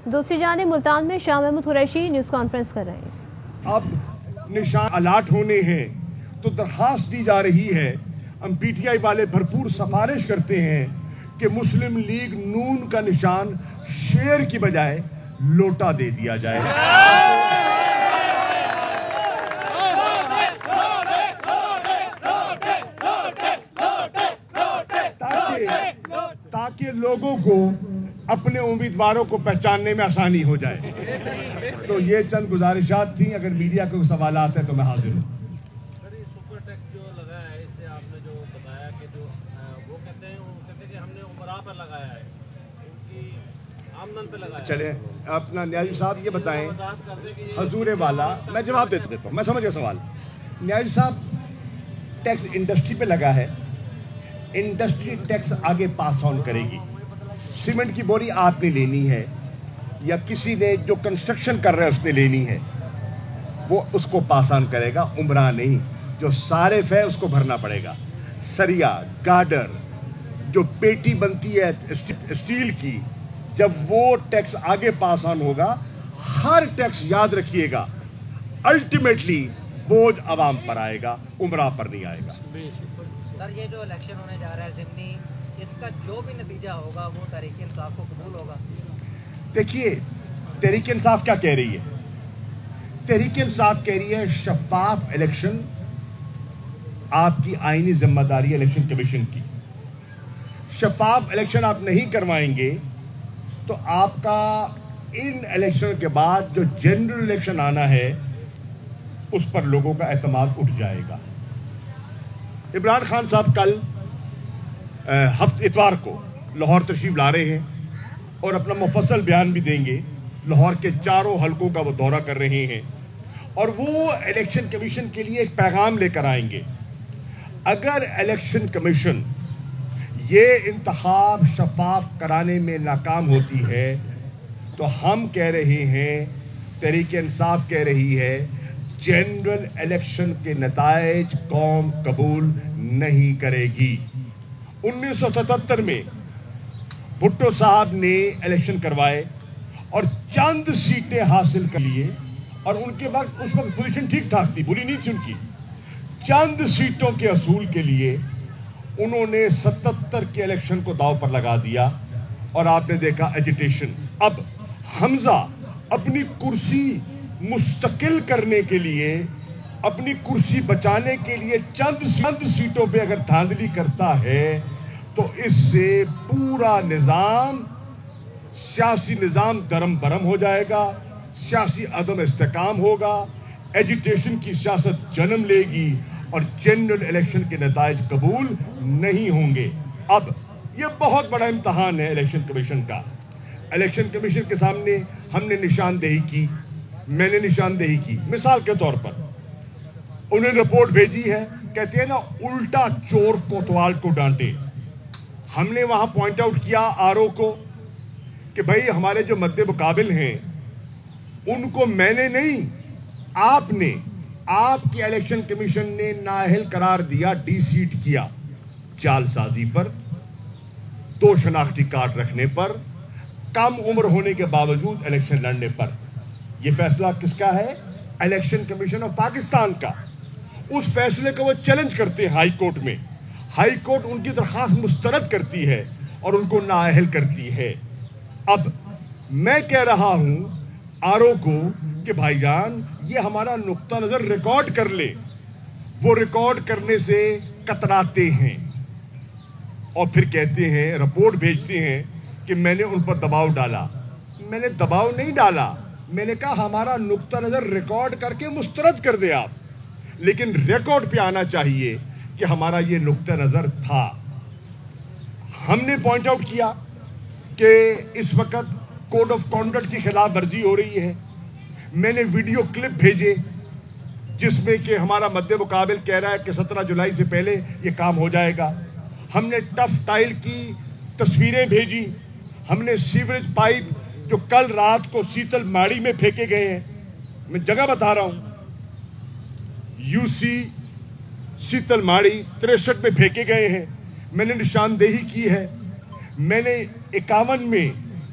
دوسری جانب ملتان میں شاہ محمود قریشی نیوز کانفرنس کر رہے ہیں۔ اب نشان الاٹ ہونے ہیں تو درخواست دی جا رہی ہے، ہم پی ٹی آئی والے بھرپور سفارش کرتے ہیں کہ مسلم لیگ نون کا نشان شیر کی بجائے لوٹا دے دیا جائے تاکہ لوگوں کو اپنے امیدواروں کو پہچاننے میں آسانی ہو جائے۔ تو یہ چند گزارشات تھیں، اگر میڈیا کو سوالات ہیں تو میں حاضر ہوں۔ سر، یہ سپر ٹیکس جو لگا ہے، اس سے آپ نے جو بتایا کہ جو وہ کہتے ہیں کہ ہم نے عمرہ پر لگایا ہے، ان کی آمدن پہ لگایا ہے۔ چلیں اپنا نیازی صاحب یہ بتائیں، حضور والا میں جواب دے دیتا ہوں، میں سمجھ گیا سوال۔ نیازی صاحب ٹیکس انڈسٹری پہ لگا ہے، انڈسٹری ٹیکس آگے پاس آن کرے گی۔ سیمنٹ کی بوری آپ نے لینی ہے یا کسی نے جو کنسٹرکشن کر رہا ہے اس نے لینی ہے، وہ اس کو پاس آن کرے گا، عمرہ نہیں۔ جو صارف ہے اس کو بھرنا پڑے گا۔ سریا، گارڈر، جو پیٹی بنتی ہے اسٹیل کی، جب وہ ٹیکس آگے پاس آن ہوگا، ہر ٹیکس یاد رکھیے گا الٹیمیٹلی بوجھ عوام پر آئے گا، عمرہ پر نہیں آئے گا۔ سر، یہ جو الیکشن ہونے جا رہا ہے ضمنی، اس کا جو بھی نتیجہ ہوگا وہ تحریک انصاف کو قبول ہوگا؟ دیکھیے، تحریک انصاف کیا کہہ رہی ہے؟ تحریک انصاف کہہ رہی ہے شفاف الیکشن آپ کی آئینی ذمہ داری الیکشن کمیشن کی۔ شفاف الیکشن آپ نہیں کروائیں گے تو آپ کا ان الیکشن کے بعد جو جنرل الیکشن آنا ہے اس پر لوگوں کا اعتماد اٹھ جائے گا۔ عمران خان صاحب کل اتوار کو لاہور تشریف لا رہے ہیں اور اپنا مفصل بیان بھی دیں گے۔ لاہور کے چاروں حلقوں کا وہ دورہ کر رہے ہیں اور وہ الیکشن کمیشن کے لیے ایک پیغام لے کر آئیں گے۔ اگر الیکشن کمیشن یہ انتخاب شفاف کرانے میں ناکام ہوتی ہے تو ہم کہہ رہے ہیں، تحریک انصاف کہہ رہی ہے، جنرل الیکشن کے نتائج قوم قبول نہیں کرے گی۔ 1977 میں بھٹو صاحب نے الیکشن کروائے اور چند سیٹیں حاصل کر لیے، اور ان کے وقت اس وقت پوزیشن ٹھیک ٹھاک تھی، بری نہیں تھی ان کی۔ چند سیٹوں کے حصول کے لیے انہوں نے 77 کے الیکشن کو داؤ پر لگا دیا اور آپ نے دیکھا ایجیٹیشن۔ اب حمزہ اپنی کرسی مستقل کرنے کے لیے، اپنی کرسی بچانے کے لیے چند سیٹوں پہ اگر دھاندلی کرتا ہے تو اس سے پورا نظام، سیاسی نظام درم برم ہو جائے گا، سیاسی عدم استحکام ہوگا، ایجیٹیشن کی سیاست جنم لے گی اور جنرل الیکشن کے نتائج قبول نہیں ہوں گے۔ اب یہ بہت بڑا امتحان ہے الیکشن کمیشن کا۔ الیکشن کمیشن کے سامنے ہم نے نشاندہی کی، میں نے نشاندہی کی۔ مثال کے طور پر انہیں رپورٹ بھیجی ہے، کہتے ہیں نا الٹا چور کوتوال کو ڈانٹے۔ ہم نے وہاں پوائنٹ آؤٹ کیا آر او کو کہ بھائی ہمارے جو مد مقابل ہیں ان کو میں نے نہیں، آپ نے، آپ کی الیکشن کمیشن نے نااہل قرار دیا، ڈی سیٹ کیا، چال سازی پر، 2 شناختی کارڈ رکھنے پر، کم عمر ہونے کے باوجود الیکشن لڑنے پر۔ یہ فیصلہ کس کا ہے؟ الیکشن کمیشن آف پاکستان کا۔ اس فیصلے کو وہ چیلنج کرتے ہیں ہائی کورٹ میں۔ ہائی کورٹ ان کی درخواست مسترد کرتی ہے اور ان کو نااہل کرتی ہے۔ اب میں کہہ رہا ہوں آر او کو کہ بھائی جان یہ ہمارا نقطہ نظر ریکارڈ کر لے۔ وہ ریکارڈ کرنے سے کتراتے ہیں اور پھر کہتے ہیں، رپورٹ بھیجتے ہیں کہ میں نے ان پر دباؤ ڈالا۔ میں نے دباؤ نہیں ڈالا، میں نے کہا ہمارا نقطہ نظر ریکارڈ کر کے مسترد کر دے آپ، لیکن ریکارڈ پہ آنا چاہیے کہ ہمارا یہ نقطہ نظر تھا۔ ہم نے پوائنٹ آؤٹ کیا کہ اس وقت کوڈ آف کانڈکٹ کی خلاف ورزی ہو رہی ہے۔ میں نے ویڈیو کلپ بھیجے جس میں کہ ہمارا مد مقابل کہہ رہا ہے کہ 17 جولائی سے پہلے یہ کام ہو جائے گا۔ ہم نے ٹف ٹائل کی تصویریں بھیجی، ہم نے سیوریج پائپ جو کل رات کو سیتل ماڑی میں پھینکے گئے ہیں، میں جگہ بتا رہا ہوں، یو سی سیتل ماڑی 63 میں پھینکے گئے ہیں، میں نے نشاندہی کی ہے۔ میں نے 51 میں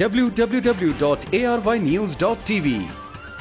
www.arYnews.tv।